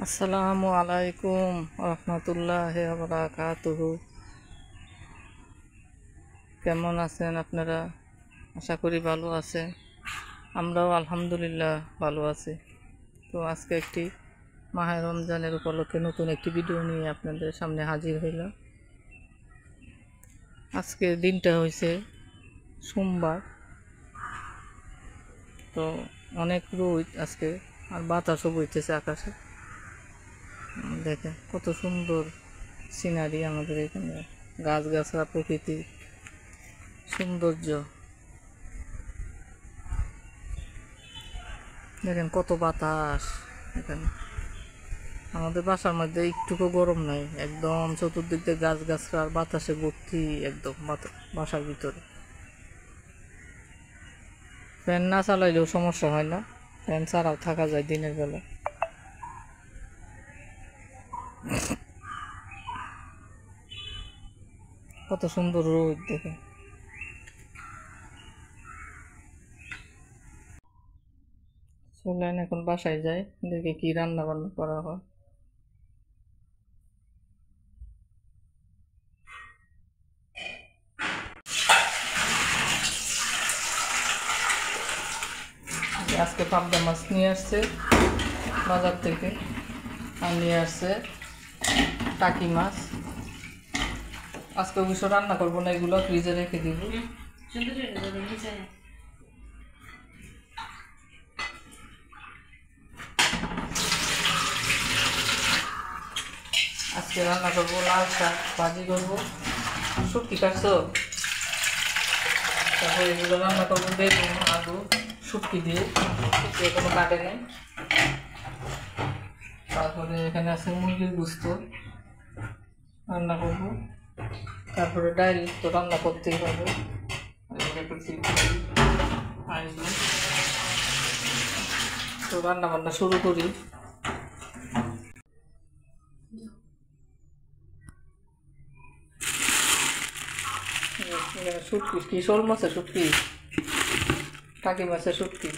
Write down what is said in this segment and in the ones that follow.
আসসালামু আলাইকুম রহমতুল্লাহি ওয়া বারাকাতুহু। কেমন আছেন আপনারা? আশা করি ভালো আছেন। আমরাও আলহামদুলিল্লাহ ভালো আছি। তো আজকে একটি মাহে রমজানের উপলক্ষে নতুন একটি ভিডিও নিয়ে আপনাদের সামনে হাজির হইলাম। আজকে দিনটা হয়েছে সোমবার। তো অনেক রোদ আজকে, আর বাতাসও বইতেছে আকাশে। দেখেন কত সুন্দর সিনারি আমাদের এখানে, গাছগাছড়া, প্রকৃতি সৌন্দর্য। দেখেন কত বাতাস এখানে। আমাদের বাসার মধ্যে একটুকু গরম নাই, একদম চতুর্দিক দিয়ে গাছগাছড়া আর বাতাসে ভর্তি একদম বাসার ভিতরে। ফ্যান না চালাইলেও সমস্যা হয় না, ফ্যান ছাড়াও থাকা যায় দিনের বেলা। কত সুন্দর রোদ দেখেন। চলেন এখন বাসায় যাই, দেখি কি রান্না বান্না করা হয়। আজকে পাবদা মাছ নিয়ে আসছে বাজার থেকে, আর নিয়ে আসছে টাকি মাছ। আজকে অবশ্য রান্না করবো না, এগুলো ফ্রিজে রেখে দিব। আজকে রান্না করবো লাল শাক, ভাজি করবো, শুটকি কাটছো, তারপরে এগুলো রান্না করবো বেগুন, আলু, শুটকি দিয়ে, শুটকি কোনো কাটে নেই। তারপরে এখানে আছে মুরগির গোস্ত, রান্না করবো। তারপরে ডাল তো রান্না করতেই হবে। তো রান্না বান্না শুরু করি। শুটকি কি শোল মাছের শুটকি, টাকি মাছের শুটকি,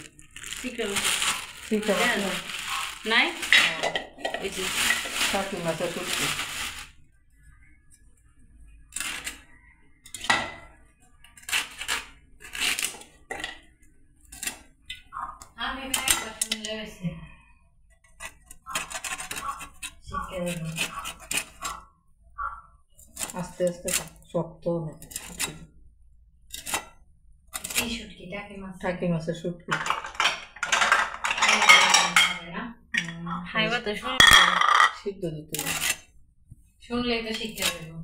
নাই টাকি মাছের শুটকি। আস্তে আস্তে শক্ত টাকি মাছের শুটকি খাইবা তো সিদ্ধ দিতে শুনলে তো শিক্ষা দেবো।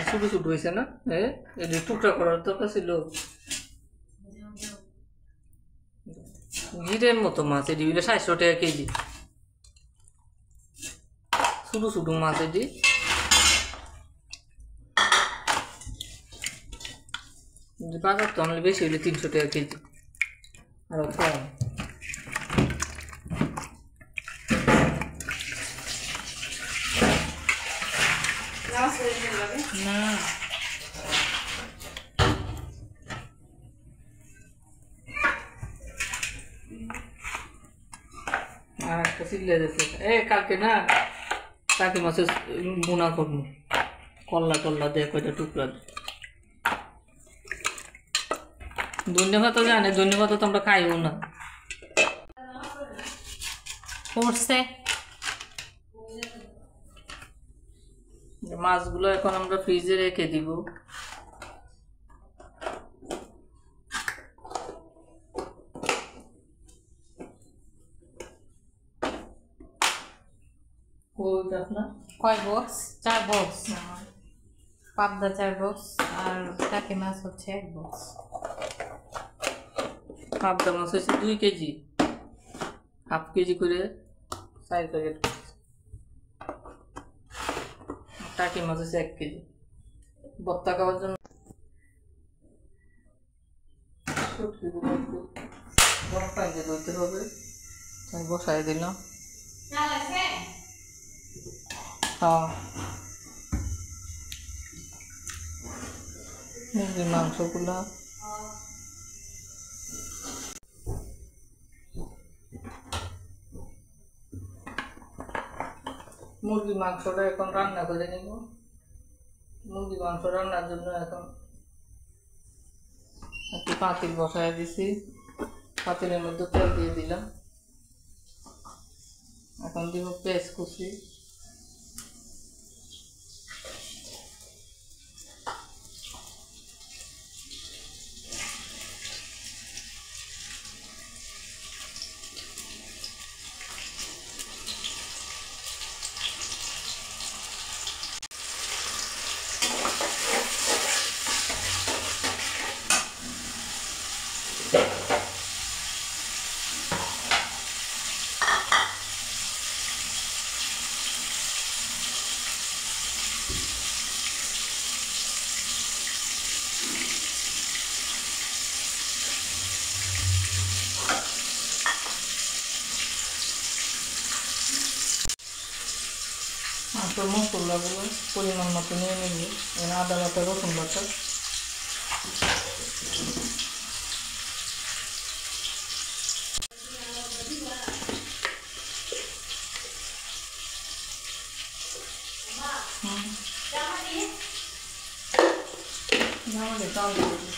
ছোট ছোট হয়েছে না, টুকরা করার দরকার ছিল। গিরের মতো মাছ এটি 60 টাকা কেজি, ছোট ছোট মাছ এটি। বাজার তো অনেক বেশি হইলে 300 টাকা কেজি, আরো কম। না আর একটা চিল্লে যাচ্ছে, কালকে না টাকি মাছের বোনা করবো, কল্লা টল্লা দিয়ে কয়টা টুকরা। ধন্যবাদ তো জানে, ধন্যবাদ তো আমরা খাইও না। পড়ছে মাছগুলো এখন আমরা ফ্রিজে রেখে দিব। কয় বক্স? 4 বক্স। পাবদা 4 বক্স আর টাকি মাছ হচ্ছে 1 বক্স। পাবদা মাছ হচ্ছে 2 কেজি, হাফ কেজি করে 4 প্যাকেট। টাকি মাছ হচ্ছে 1 কেজি, ভর্তা খাওয়ার জন্য। গরম পানিতে ধুইতে হবে, তাই বসাই দিলাম। হ্যাঁ, মুরগির মাংসগুলা মুরগির মাংসটা এখন রান্না করে নিব। মুরগির মাংস রান্নার জন্য এখন একটু পাতিল বসায় দিছি, পাতিলের মধ্যে তেল দিয়ে দিলাম। এখন দিব পেঁয়াজ কুচি, মাংসের মশলাগুলো পরিমাণ মতো নিয়ে নিব। এখানে আদা বাটা, রসুন বাটা, চাল দিয়ে দিই।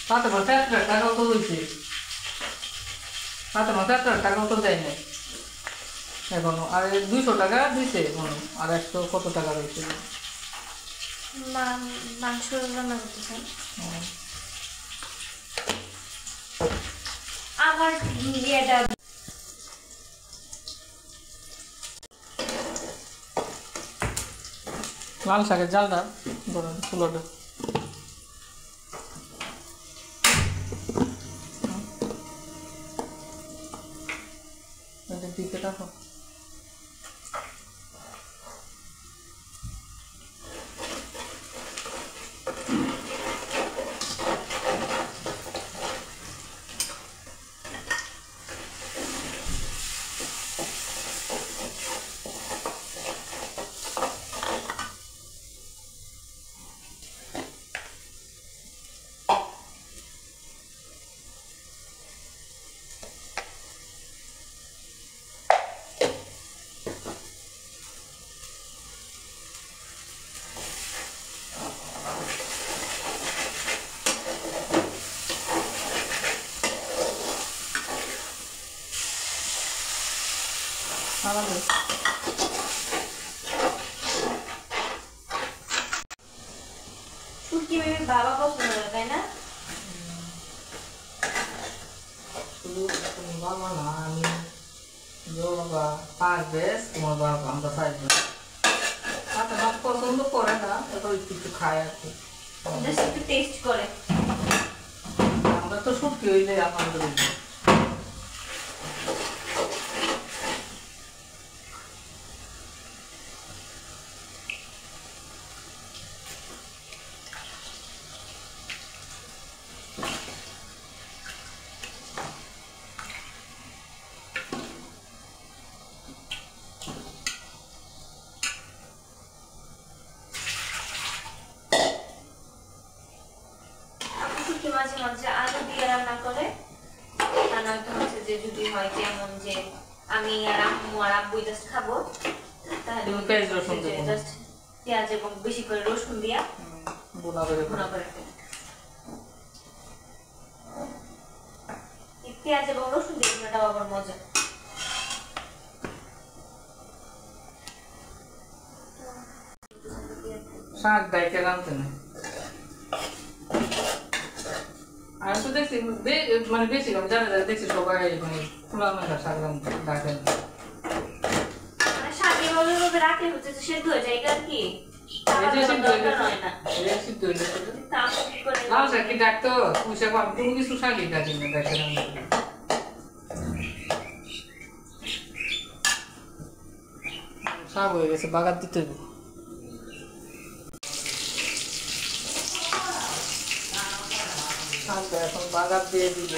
তাতে মাসে 1 টাকা তো হয়েছে, তাতে মাসে 1 টাকাও তো দেয় নাই এখনো। আর 200 টাকা দিছে এখনো, আর 100 কত টাকা রয়েছে। মাংস রান্না করতেছেন আমার ইয়েটা লাল শাকের জালটা ধরেন ফুলোটা দিকে রাখো। শুটকি বেবি বাবা পছন্দ করে, তাই না? শুধু তোমার বাবা না, আমি বাবা 5 বেশ, তোমার বাবা আমরা 5 বেশ। তাতে বাপ পছন্দ করে না, এত একটু খায় আর কি, জাস্ট একটু টেস্ট করে। আমরা তো শুটকি হইলে আমাদের শুটকি মাঝে মাঝে আলু দিয়ে রান্না করে, আর নয়তো হচ্ছে যে যদি হয় যে এমন যে আমি আর আম্মু আর আব্বু জাস্ট খাবো, তাহলে পেঁয়াজ রসুন দেব, জাস্ট পেঁয়াজ এবং বেশি করে রসুন দিয়া বোনা করে ভুনা করে পেঁয়াজ এবং রসুন দিয়ে ভুনাটাও আবার মজা। শাক ডাইকে রাঁধতে নেই। আমি তো দেখছি মানে বেশি জানা যায়, দেখছি সবাই মানে খোলা মেঘা শাক রাঁধতে ডাকেন। মানে শাকে ভাবে রাখলে হচ্ছে যে সেদ্ধ হয়ে যায়, এটা কি লাল শাক কি ডাকতো, পুঁই শাক কোনো কিছু শাকই ডাকি না, ডাকে শাক হয়ে গেছে, বাগার দিতে হবে। শাকটা এখন বাগার দিয়ে দিব।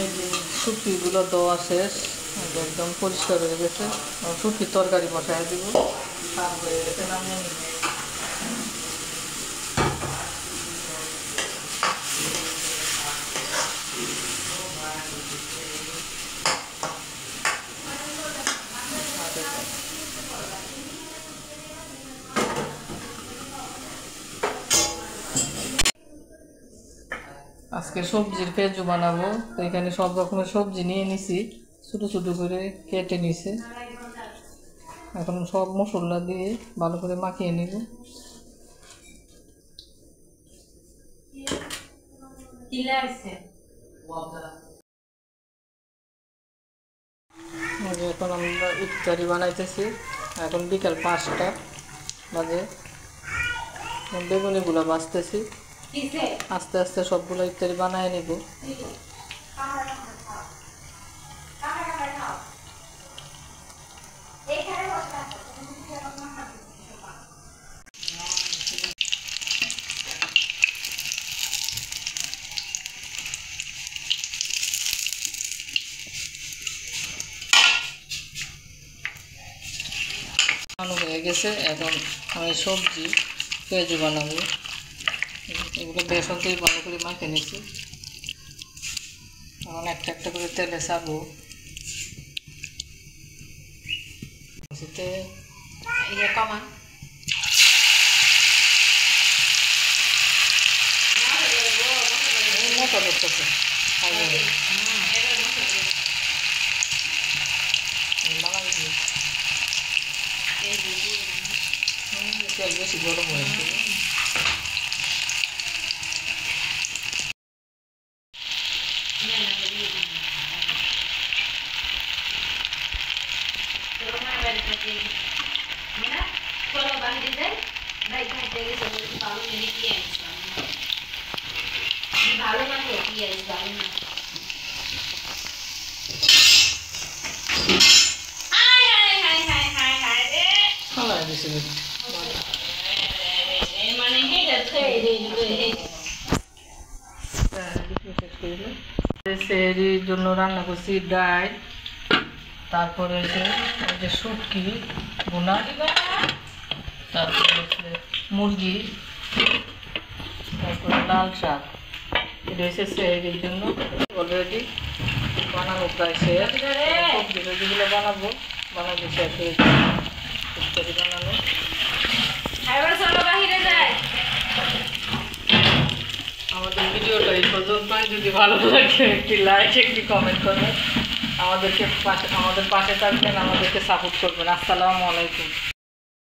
এই যে শুটকিগুলো দেওয়া শেষ, একদম পরিষ্কার হয়ে গেছে। শুটকির তরকারি বসায় দিব, তারপরে এতে নামিয়ে নিব। আজকে সবজির পেঁয়াজু বানাবো, তো এখানে সব রকমের সবজি নিয়ে নিছি, ছোটো ছোটো করে কেটে নিছে। এখন সব মশলা দিয়ে ভালো করে মাখিয়ে নিব। এখন আমরা ইফতারি বানাইতেছি, এখন বিকাল 5টা বাজে। বেগুনিগুলো বাছতেছি, আস্তে আস্তে সবগুলো ইফতারি বানায় নিব। বানানো হয়ে গেছে, এখন আমি সবজি পেঁয়াজু বানাবো। এগুলো বেসন দিয়ে ভালো করে মাখিয়ে নিচ্ছি। এখন একটা একটা করে তেলে ছাড়বো। কমা মোটা করতেছে তেল বেশি গরম হয়েছে। ভালো না তো পিঁয়াজ ভালো না। সেহরির জন্য রান্না করছি ডাল, তারপরে যে শুটকি বোনা, তারপরে হচ্ছে মুরগি, তারপরে লাল শাক। এটা হচ্ছে সেহরির জন্য অলরেডি বানানো প্রায় শেষ। সবজিগুলো যেগুলো বানাবো বানাবো শেষ হয়ে যাবে ইত্যাদি বানানো। আমাদের ভিডিওটা এই পর্যন্তই। যদি ভালো লাগে একটি লাইক, একটি কমেন্ট করবেন, আমাদের পাশে থাকবেন, আমাদেরকে সাপোর্ট করবেন। আসসালামু আলাইকুম।